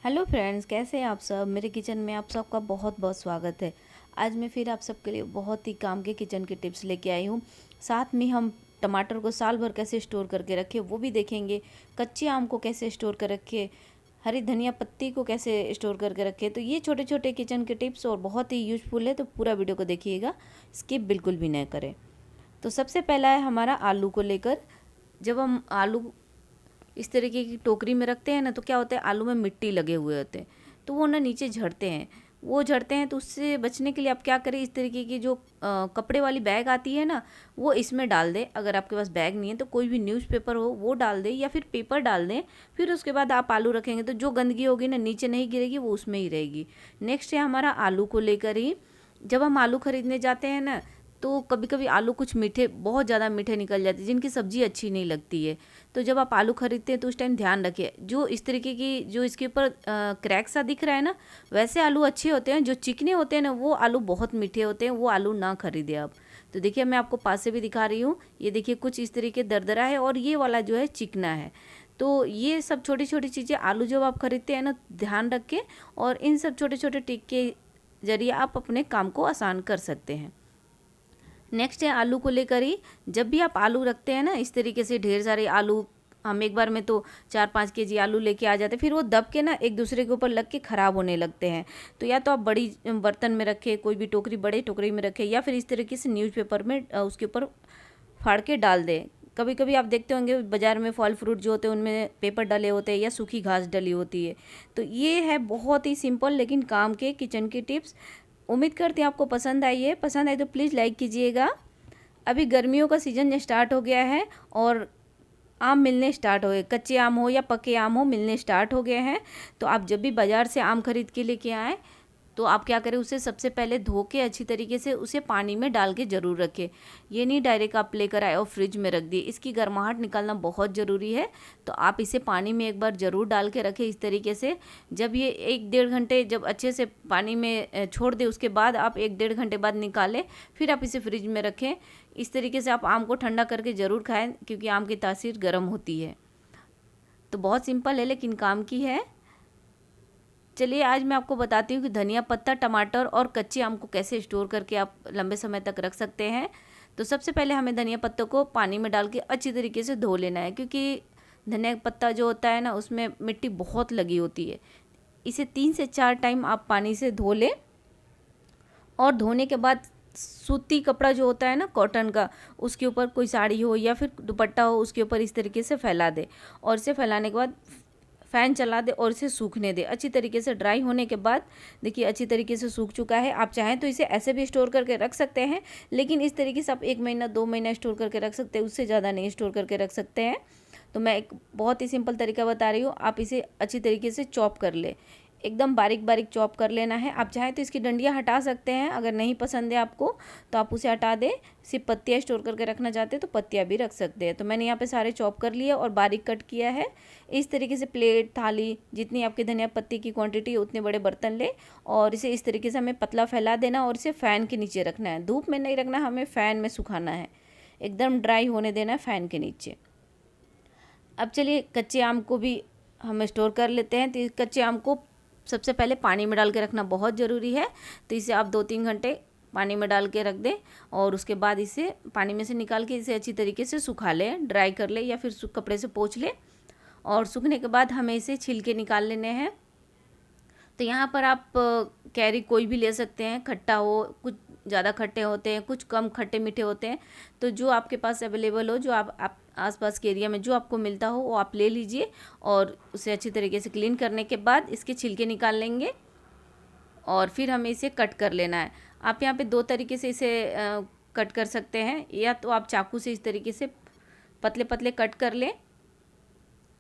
Hello friends, कैसे हैं आप सब। मेरे किचन में आप सबका बहुत बहुत स्वागत है। आज मैं फिर आप सबके लिए बहुत ही काम के किचन के टिप्स लेके आई हूँ। साथ में हम टमाटर को साल भर कैसे स्टोर करके रखें वो भी देखेंगे, कच्चे आम को कैसे स्टोर कर रखें, हरी धनिया पत्ती को कैसे स्टोर करके रखें। तो ये छोटे छोटे किचन के टिप्स और बहुत ही यूजफुल है, तो पूरा वीडियो को देखिएगा, स्किप बिल्कुल भी नहीं करें। तो सबसे पहला है हमारा आलू को लेकर। जब हम आलू इस तरीके की टोकरी में रखते हैं ना, तो क्या होता है, आलू में मिट्टी लगे हुए होते हैं, तो वो ना नीचे झड़ते हैं। वो झड़ते हैं तो उससे बचने के लिए आप क्या करें, इस तरीके की जो कपड़े वाली बैग आती है ना, वो इसमें डाल दें। अगर आपके पास बैग नहीं है तो कोई भी न्यूज़पेपर हो वो डाल दें, या फिर पेपर डाल दें। फिर उसके बाद आप आलू रखेंगे तो जो गंदगी होगी ना नीचे नहीं गिरेगी, वो उसमें ही रहेगी। नेक्स्ट है हमारा आलू को लेकर ही। जब हम आलू खरीदने जाते हैं ना, तो कभी कभी आलू कुछ मीठे, बहुत ज़्यादा मीठे निकल जाते हैं, जिनकी सब्ज़ी अच्छी नहीं लगती है। तो जब आप आलू खरीदते हैं तो उस टाइम ध्यान रखिए, जो इस तरीके की जो इसके ऊपर क्रैक सा दिख रहा है ना, वैसे आलू अच्छे होते हैं। जो चिकने होते हैं ना, वो आलू बहुत मीठे होते हैं, वो आलू ना खरीदे आप। तो देखिए, मैं आपको पास से भी दिखा रही हूँ। ये देखिए, कुछ इस तरीके दरदरा है और ये वाला जो है चिकना है। तो ये सब छोटी छोटी चीज़ें आलू जब आप खरीदते हैं ना, ध्यान रखें, और इन सब छोटे छोटे टिक के जरिए आप अपने काम को आसान कर सकते हैं। नेक्स्ट है आलू को लेकर ही। जब भी आप आलू रखते हैं ना, इस तरीके से ढेर सारे आलू, हम एक बार में तो 4-5 केजी आलू लेके आ जाते हैं, फिर वो दब के ना एक दूसरे के ऊपर लग के ख़राब होने लगते हैं। तो या तो आप बड़ी बर्तन में रखें, कोई भी टोकरी, बड़े टोकरी में रखें, या फिर इस तरीके से न्यूज़पेपर में उसके ऊपर फाड़ के डाल दें। कभी कभी आप देखते होंगे बाज़ार में फल फ्रूट जो होते हैं उनमें पेपर डले होते हैं या सूखी घास डली होती है। तो ये है बहुत ही सिंपल लेकिन काम के किचन की टिप्स। उम्मीद करती हूँ आपको पसंद आई है। पसंद आई तो प्लीज़ लाइक कीजिएगा। अभी गर्मियों का सीज़न स्टार्ट हो गया है और आम मिलने स्टार्ट हो गए, कच्चे आम हो या पके आम हो, मिलने स्टार्ट हो गए हैं। तो आप जब भी बाज़ार से आम खरीद के लेके आएँ, तो आप क्या करें, उसे सबसे पहले धो के अच्छी तरीके से उसे पानी में डाल के ज़रूर रखें। ये नहीं डायरेक्ट आप लेकर आए और फ्रिज में रख दिए, इसकी गर्माहट निकालना बहुत ज़रूरी है। तो आप इसे पानी में एक बार ज़रूर डाल के रखें इस तरीके से। जब ये 1-1.5 घंटे जब अच्छे से पानी में छोड़ दें, उसके बाद आप 1-1.5 घंटे बाद निकालें, फिर आप इसे फ्रिज में रखें। इस तरीके से आप आम को ठंडा करके ज़रूर खाएँ, क्योंकि आम की तासीर गर्म होती है। तो बहुत सिंपल है लेकिन काम की है। चलिए, आज मैं आपको बताती हूँ कि धनिया पत्ता, टमाटर और कच्चे आम को कैसे स्टोर करके आप लंबे समय तक रख सकते हैं। तो सबसे पहले हमें धनिया पत्तों को पानी में डाल के अच्छी तरीके से धो लेना है, क्योंकि धनिया पत्ता जो होता है ना, उसमें मिट्टी बहुत लगी होती है। इसे 3 से 4 टाइम आप पानी से धो लें, और धोने के बाद सूती कपड़ा जो होता है ना, कॉटन का, उसके ऊपर कोई साड़ी हो या फिर दुपट्टा हो, उसके ऊपर इस तरीके से फैला दे। और इसे फैलाने के बाद फ़ैन चला दे और इसे सूखने दे अच्छी तरीके से। ड्राई होने के बाद देखिए अच्छी तरीके से सूख चुका है। आप चाहें तो इसे ऐसे भी स्टोर करके रख सकते हैं, लेकिन इस तरीके से आप 1 महीना 2 महीना स्टोर करके रख सकते हैं, उससे ज़्यादा नहीं स्टोर करके रख सकते हैं। तो मैं एक बहुत ही सिंपल तरीका बता रही हूँ। आप इसे अच्छी तरीके से चॉप कर ले, एकदम बारीक बारीक चॉप कर लेना है। आप चाहें तो इसकी डंडियाँ हटा सकते हैं, अगर नहीं पसंद है आपको तो आप उसे हटा दें। सिर्फ पत्तियाँ स्टोर करके रखना चाहते हैं तो पत्तियाँ भी रख सकते हैं। तो मैंने यहाँ पे सारे चॉप कर लिए और बारीक कट किया है। इस तरीके से प्लेट, थाली, जितनी आपकी धनिया पत्ती की क्वांटिटी है उतने बड़े बर्तन ले, और इसे इस तरीके से हमें पतला फैला देना और इसे फ़ैन के नीचे रखना है। धूप में नहीं रखना, हमें फ़ैन में सुखाना है, एकदम ड्राई होने देना है फ़ैन के नीचे। अब चलिए, कच्चे आम को भी हम स्टोर कर लेते हैं। तो कच्चे आम को सबसे पहले पानी में डाल के रखना बहुत ज़रूरी है। तो इसे आप 2-3 घंटे पानी में डाल के रख दें, और उसके बाद इसे पानी में से निकाल के इसे अच्छी तरीके से सुखा लें, ड्राई कर लें, या फिर कपड़े से पोंछ लें। और सूखने के बाद हमें इसे छिलके निकाल लेने हैं। तो यहाँ पर आप कैरी कोई भी ले सकते हैं, खट्टा हो, कुछ ज़्यादा खट्टे होते हैं, कुछ कम खट्टे मीठे होते हैं। तो जो आपके पास अवेलेबल हो, जो आप आसपास के एरिया में जो आपको मिलता हो, वो आप ले लीजिए। और उसे अच्छी तरीके से क्लीन करने के बाद इसके छिलके निकाल लेंगे, और फिर हमें इसे कट कर लेना है। आप यहाँ पे 2 तरीके से इसे कट कर सकते हैं। या तो आप चाकू से इस तरीके से पतले पतले कट कर लें,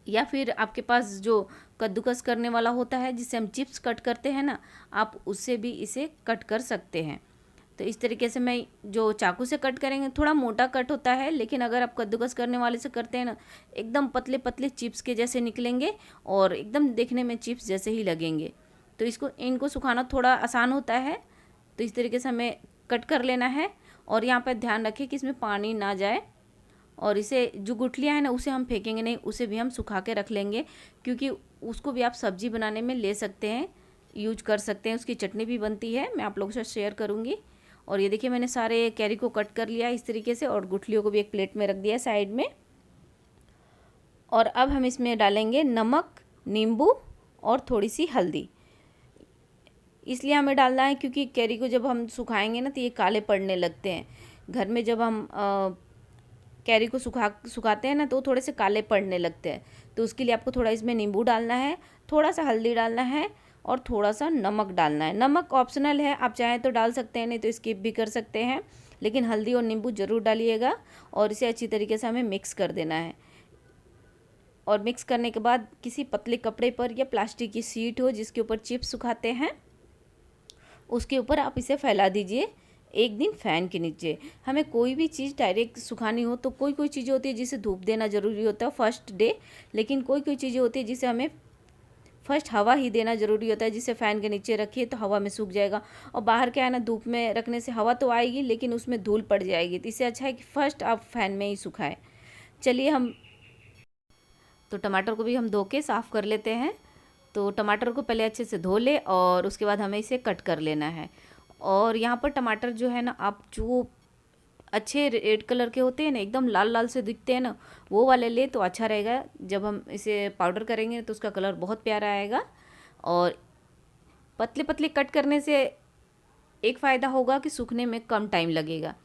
या फिर आपके पास जो कद्दूकस करने वाला होता है, जिससे हम चिप्स कट करते हैं ना, आप उससे भी इसे कट कर सकते हैं। तो इस तरीके से मैं जो चाकू से कट करेंगे थोड़ा मोटा कट होता है, लेकिन अगर आप कद्दूकस करने वाले से करते हैं ना, एकदम पतले पतले चिप्स के जैसे निकलेंगे और एकदम देखने में चिप्स जैसे ही लगेंगे। तो इनको सुखाना थोड़ा आसान होता है। तो इस तरीके से हमें कट कर लेना है, और यहाँ पर ध्यान रखें कि इसमें पानी ना जाए। और इसे जो गुठलियाँ हैं ना, उसे हम फेंकेंगे नहीं, उसे भी हम सुखा के रख लेंगे, क्योंकि उसको भी आप सब्जी बनाने में ले सकते हैं, यूज कर सकते हैं। उसकी चटनी भी बनती है, मैं आप लोगों के साथ शेयर करूँगी। और ये देखिए मैंने सारे कैरी को कट कर लिया इस तरीके से, और गुठलियों को भी एक प्लेट में रख दिया साइड में। और अब हम इसमें डालेंगे नमक, नींबू और थोड़ी सी हल्दी। इसलिए हमें डालना है क्योंकि कैरी को जब हम सुखाएंगे ना तो ये काले पड़ने लगते हैं। घर में जब हम कैरी को सुखाते हैं ना तो थोड़े से काले पड़ने लगते हैं। तो उसके लिए आपको थोड़ा इसमें नींबू डालना है, थोड़ा सा हल्दी डालना है और थोड़ा सा नमक डालना है। नमक ऑप्शनल है, आप चाहें तो डाल सकते हैं, नहीं तो स्किप भी कर सकते हैं, लेकिन हल्दी और नींबू ज़रूर डालिएगा। और इसे अच्छी तरीके से हमें मिक्स कर देना है। और मिक्स करने के बाद किसी पतले कपड़े पर या प्लास्टिक की शीट हो जिसके ऊपर चिप्स सुखाते हैं, उसके ऊपर आप इसे फैला दीजिए एक दिन फ़ैन के नीचे। हमें कोई भी चीज़ डायरेक्ट सुखानी हो तो कोई कोई चीज़ें होती है जिसे धूप देना ज़रूरी होता है फर्स्ट डे, लेकिन कोई कोई चीज़ें होती है जिसे हमें फर्स्ट हवा ही देना ज़रूरी होता है। जिसे फ़ैन के नीचे रखिए तो हवा में सूख जाएगा, और बाहर क्या है ना, धूप में रखने से हवा तो आएगी लेकिन उसमें धूल पड़ जाएगी। तो इससे अच्छा है कि फ़र्स्ट आप फ़ैन में ही सुखाएं। चलिए हम तो टमाटर को भी हम धो के साफ़ कर लेते हैं। तो टमाटर को पहले अच्छे से धो ले और उसके बाद हमें इसे कट कर लेना है। और यहाँ पर टमाटर जो है ना, आप जो अच्छे रेड कलर के होते हैं ना, एकदम लाल लाल से दिखते हैं ना, वो वाले ले तो अच्छा रहेगा। जब हम इसे पाउडर करेंगे तो उसका कलर बहुत प्यारा आएगा। और पतले पतले कट करने से एक फ़ायदा होगा कि सूखने में कम टाइम लगेगा।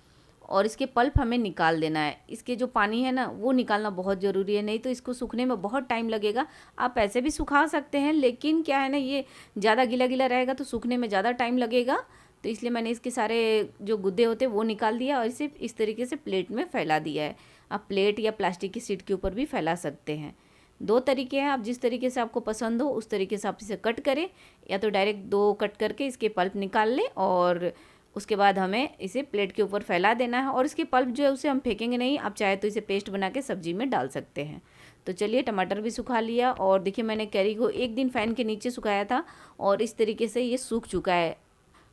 और इसके पल्प हमें निकाल देना है, इसके जो पानी है ना वो निकालना बहुत ज़रूरी है, नहीं तो इसको सूखने में बहुत टाइम लगेगा। आप ऐसे भी सुखा सकते हैं, लेकिन क्या है ना, ये ज़्यादा गीला गीला रहेगा तो सूखने में ज़्यादा टाइम लगेगा। तो इसलिए मैंने इसके सारे जो गुद्दे होते हैं वो निकाल दिया और इसे इस तरीके से प्लेट में फैला दिया है। आप प्लेट या प्लास्टिक की शीट के ऊपर भी फैला सकते हैं। दो तरीके हैं, आप जिस तरीके से आपको पसंद हो उस तरीके से आप इसे कट करें, या तो डायरेक्ट दो कट करके इसके पल्प निकाल लें और उसके बाद हमें इसे प्लेट के ऊपर फैला देना है। और इसके पल्प जो है उसे हम फेंकेंगे नहीं, आप चाहे तो इसे पेस्ट बना के सब्जी में डाल सकते हैं। तो चलिए टमाटर भी सुखा लिया, और देखिए मैंने कैरी को एक दिन फ़ैन के नीचे सुखाया था और इस तरीके से ये सूख चुका है।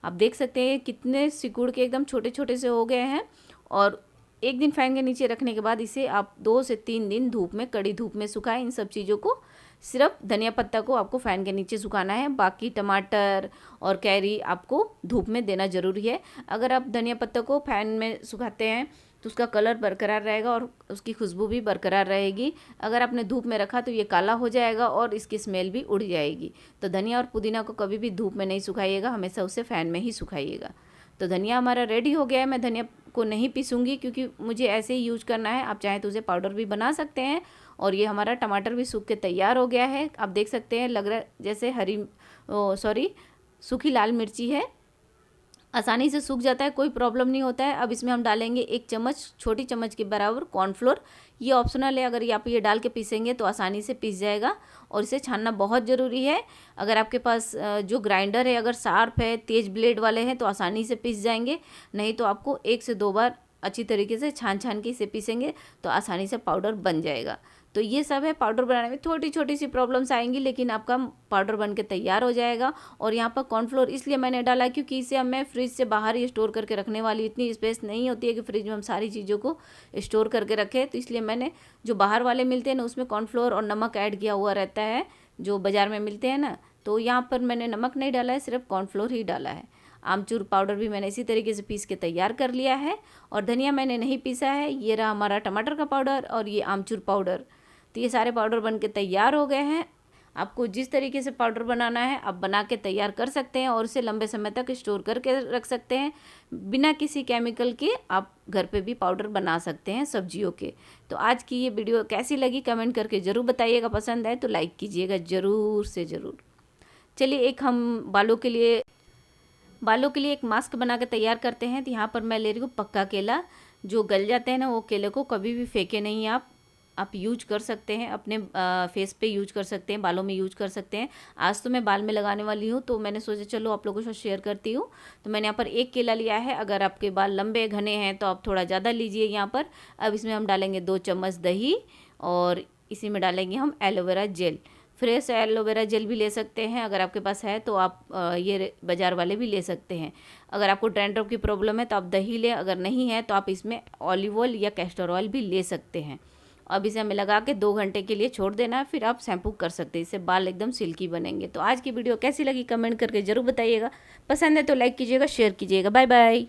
आप देख सकते हैं कितने सिकुड़ के एकदम छोटे छोटे से हो गए हैं। और एक दिन फ़ैन के नीचे रखने के बाद इसे आप 2 से 3 दिन धूप में, कड़ी धूप में सुखाएं। इन सब चीज़ों को, सिर्फ धनिया पत्ता को आपको फ़ैन के नीचे सुखाना है, बाकी टमाटर और कैरी आपको धूप में देना ज़रूरी है। अगर आप धनिया पत्ता को फ़ैन में सुखाते हैं तो उसका कलर बरकरार रहेगा और उसकी खुशबू भी बरकरार रहेगी। अगर आपने धूप में रखा तो ये काला हो जाएगा और इसकी स्मेल भी उड़ जाएगी। तो धनिया और पुदीना को कभी भी धूप में नहीं सुखाइएगा, हमेशा उसे फ़ैन में ही सुखाइएगा। तो धनिया हमारा रेडी हो गया है। मैं धनिया को नहीं पीसूँगी क्योंकि मुझे ऐसे ही यूज करना है, आप चाहें तो उसे पाउडर भी बना सकते हैं। और ये हमारा टमाटर भी सूख के तैयार हो गया है। आप देख सकते हैं, लग रहा है जैसे सूखी लाल मिर्ची है, आसानी से सूख जाता है, कोई प्रॉब्लम नहीं होता है। अब इसमें हम डालेंगे 1 चम्मच, छोटी चम्मच के बराबर कॉर्नफ्लोर। ये ऑप्शनल है, अगर ये आप ये डाल के पीसेंगे तो आसानी से पीस जाएगा। और इसे छानना बहुत ज़रूरी है। अगर आपके पास जो ग्राइंडर है अगर शार्प है, तेज़ ब्लेड वाले हैं तो आसानी से पीस जाएंगे, नहीं तो आपको 1 से 2 बार अच्छी तरीके से छान के इसे पीसेंगे तो आसानी से पाउडर बन जाएगा। तो ये सब है, पाउडर बनाने में छोटी छोटी सी प्रॉब्लम्स आएंगी लेकिन आपका पाउडर बन के तैयार हो जाएगा। और यहाँ पर कॉर्नफ्लोर इसलिए मैंने डाला क्योंकि इसे मैं फ्रिज से बाहर ही स्टोर करके रखने वाली, इतनी स्पेस नहीं होती है कि फ्रिज में हम सारी चीज़ों को स्टोर करके रखें। तो इसलिए मैंने जो बाहर वाले मिलते हैं ना उसमें कॉर्नफ्लोर और नमक ऐड किया हुआ रहता है, जो बाज़ार में मिलते हैं ना, तो यहाँ पर मैंने नमक नहीं डाला है, सिर्फ कॉर्नफ्लोर ही डाला है। आमचूर पाउडर भी मैंने इसी तरीके से पीस के तैयार कर लिया है। और धनिया मैंने नहीं पीसा है। ये रहा हमारा टमाटर का पाउडर और ये आमचूर पाउडर। तो ये सारे पाउडर बन के तैयार हो गए हैं। आपको जिस तरीके से पाउडर बनाना है आप बना के तैयार कर सकते हैं और इसे लंबे समय तक स्टोर करके रख सकते हैं। बिना किसी केमिकल के आप घर पे भी पाउडर बना सकते हैं सब्जियों के। तो आज की ये वीडियो कैसी लगी कमेंट करके ज़रूर बताइएगा, पसंद आए तो लाइक कीजिएगा ज़रूर से ज़रूर। चलिए एक हम बालों के लिए एक मास्क बना के तैयार करते हैं। तो यहाँ पर मैं ले रही हूँ पक्का केला। जो गल जाते हैं ना वो केले को कभी भी फेंके नहीं, आप यूज कर सकते हैं, अपने फेस पे यूज कर सकते हैं, बालों में यूज कर सकते हैं। आज तो मैं बाल में लगाने वाली हूँ तो मैंने सोचा चलो आप लोगों के साथ शेयर करती हूँ। तो मैंने यहाँ पर 1 केला लिया है। अगर आपके बाल लंबे घने हैं तो आप थोड़ा ज़्यादा लीजिए यहाँ पर। अब इसमें हम डालेंगे 2 चम्मच दही और इसी में डालेंगे हम aloe vera gel. Fresh aloe vera gel भी ले सकते हैं, अगर आपके पास है तो आप ये बाज़ार वाले भी ले सकते हैं। अगर आपको डैंड्रफ की प्रॉब्लम है तो आप दही लें, अगर नहीं है तो आप इसमें ऑलिव ऑयल या कैस्टर ऑयल भी ले सकते हैं। अब इसे हमें लगा के 2 घंटे के लिए छोड़ देना है, फिर आप शैम्पू कर सकते हैं। इससे बाल एकदम सिल्की बनेंगे। तो आज की वीडियो कैसी लगी कमेंट करके ज़रूर बताइएगा। पसंद है तो लाइक कीजिएगा, शेयर कीजिएगा। Bye bye.